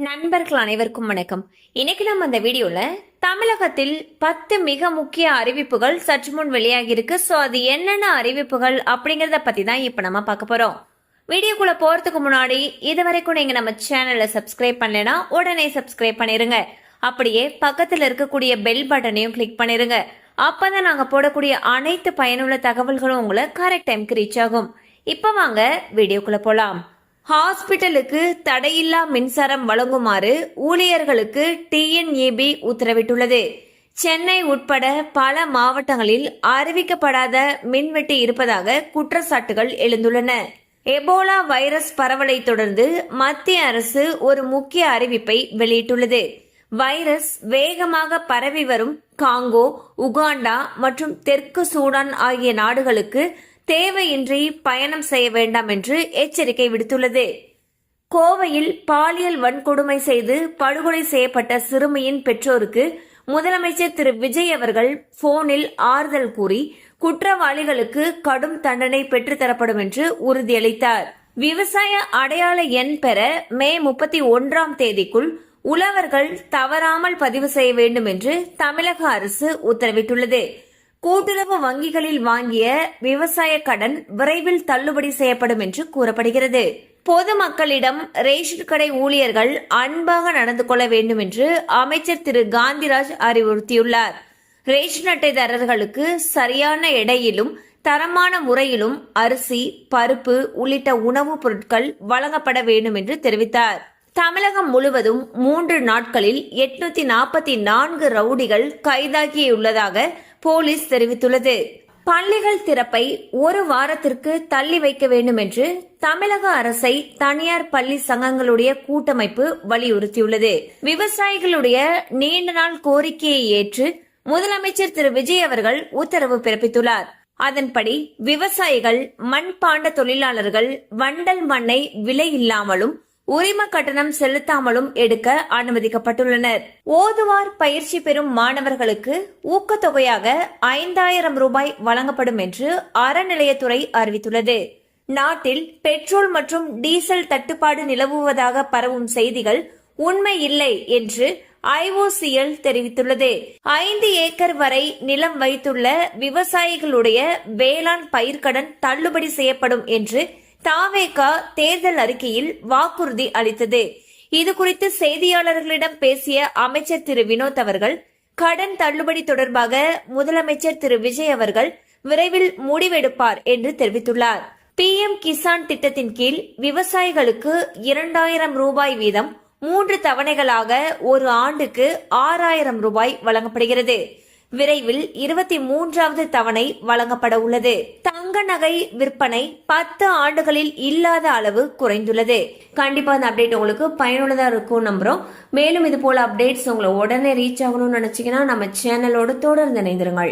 நண்பர்கள் அனைவருக்கும் வணக்கம். இன்னைக்கு நம்ம அந்த வீடியோல தமிழகத்தில் 10 மிக முக்கிய அறிவிப்புகள் சற்று முன் வெளியாகி இருக்கு. சோ அது என்னென்ன அறிவிப்புகள் அப்படிங்கறத பத்தி தான் இப்ப நம்ம பார்க்க போறோம். வீடியோக்குள்ள போறதுக்கு முன்னாடி இதுவரைக்கும் நீங்க நம்ம சேனலை சப்ஸ்கிரைப் பண்ணலனா உடனே சப்ஸ்கிரைப் பண்ணிருங்க. அப்படியே பக்கத்துல இருக்கக்கூடிய பெல் பட்டனையும் கிளிக் பண்ணிருங்க. அப்பதான் நாங்க போடக்கூடிய அனைத்து பயனுள்ள தகவல்களும் உங்களை கரெக்ட் டைம்க்கு ரீச் ஆகும். இப்ப வாங்க வீடியோக்குள்ள போலாம். ஹாஸ்பிட்டலுக்கு தடையில்லா மின்சாரம் வழங்குமாறு ஊழியர்களுக்கு டிஎன்ஏபி உத்தரவிட்டுள்ளது. சென்னை உட்பட பல மாவட்டங்களில் அறிவிக்கப்படாத மின்வெட்டு இருப்பதாக குற்றச்சாட்டுகள் எழுந்துள்ளன. எபோலா வைரஸ் பரவலை தொடர்ந்து மத்திய அரசு ஒரு முக்கிய அறிவிப்பை வெளியிட்டுள்ளது. வைரஸ் வேகமாக பரவி வரும் காங்கோ, உகாண்டா மற்றும் தெற்கு சூடான் ஆகிய நாடுகளுக்கு தேவையின்றி பயணம் செய்ய வேண்டாம் என்று எச்சரிக்கை விடுத்துள்ளது. கோவையில் பாலியல் வன்கொடுமை செய்து படுகொலை செய்யப்பட்ட சிறுமியின் பெற்றோருக்கு முதலமைச்சர் திரு விஜய் அவர்கள் போனில் ஆறுதல் கூறி குற்றவாளிகளுக்கு கடும் தண்டனை பெற்றுத்தரப்படும் என்று உறுதியளித்தார். விவசாய அடையாள எண் பெற மே 31ஆம் தேதிக்குள் உழவர்கள் தவறாமல் பதிவு செய்ய வேண்டும் என்று தமிழக அரசு உத்தரவிட்டுள்ளது. கூட்டுறவு வங்கிகளில் வாங்கிய விவசாய கடன் விரைவில் தள்ளுபடி செய்யப்படும் என்று கூறப்படுகிறது. பொதுமக்களிடம் ரேஷன் கடை ஊழியர்கள் அன்பாக நடந்து கொள்ள வேண்டும் என்று அமைச்சர் திரு காந்திராஜ் அறிவுறுத்தியுள்ளார். ரேஷன் அட்டைதாரர்களுக்கு சரியான எடையிலும் தரமான முறையிலும் அரிசி, பருப்பு உள்ளிட்ட உணவுப் பொருட்கள் வழங்கப்பட வேண்டும் என்று தெரிவித்தார். தமிழகம் முழுவதும் 3 நாட்களில் 844 ரவுடிகள் கைதாகியுள்ளதாக போலீஸ் தெரிவித்துள்ளது. பள்ளிகள் திறப்பை ஒரு வாரத்திற்கு தள்ளி வைக்க வேண்டும் என்று தமிழக அரசை தனியார் பள்ளி சங்கங்களுடைய கூட்டமைப்பு வலியுறுத்தியுள்ளது. விவசாயிகளுடைய நீண்ட நாள் கோரிக்கையை ஏற்று முதலமைச்சர் திரு விஜய் அவர்கள் உத்தரவு பிறப்பித்துள்ளார். அதன்படி விவசாயிகள், மண்பாண்ட தொழிலாளர்கள் வண்டல் மண்ணை விலை இல்லாமலும் உரிம கட்டணம் செலுத்தாமலும் எடுக்க அனுமதிக்கப்பட்டுள்ளனர். ஓதுவார் பயிற்சி பெறும் மாணவர்களுக்கு ஊக்கத்தொகையாக 5000 ரூபாய் வழங்கப்படும் என்று அறநிலையத்துறை அறிவித்துள்ளது. நாட்டில் பெட்ரோல் மற்றும் டீசல் தட்டுப்பாடு நிலவுவதாக பரவும் செய்திகள் உண்மை இல்லை என்று IOCL தெரிவித்துள்ளது. 5 ஏக்கர் வரை நிலம் வைத்துள்ள விவசாயிகளுடைய வேளாண் பயிர்க்கடன் தள்ளுபடி செய்யப்படும் என்று தாவேகா தேர்தல் அறிக்கையில் வாக்குறுதி அளித்தது. இதுகுறித்து செய்தியாளர்களிடம் பேசிய அமைச்சர் திரு வினோத் அவர்கள், கடன் தள்ளுபடி தொடர்பாக முதலமைச்சர் திரு விஜய் அவர்கள் விரைவில் முடிவெடுப்பார் என்று தெரிவித்துள்ளார். PM கிசான் திட்டத்தின் கீழ் விவசாயிகளுக்கு 2000 ரூபாய் வீதம் 3 தவணைகளாக ஒரு ஆண்டுக்கு 6000 ரூபாய் வழங்கப்படுகிறது. விரைவில் 23வது தவணை வழங்கப்பட உள்ளது. தங்க நகை விற்பனை 10 ஆண்டுகளில் இல்லாத அளவு குறைந்துள்ளது. கண்டிப்பா அந்த அப்டேட் உங்களுக்கு பயனுள்ளதா இருக்கும் நம்புறோம். மேலும் இது போல அப்டேட்ஸ் உங்களை உடனே ரீச் ஆகணும்னு நினைச்சீங்கன்னா நம்ம சேனலோடு தொடர்ந்து இணைந்திருங்கள்.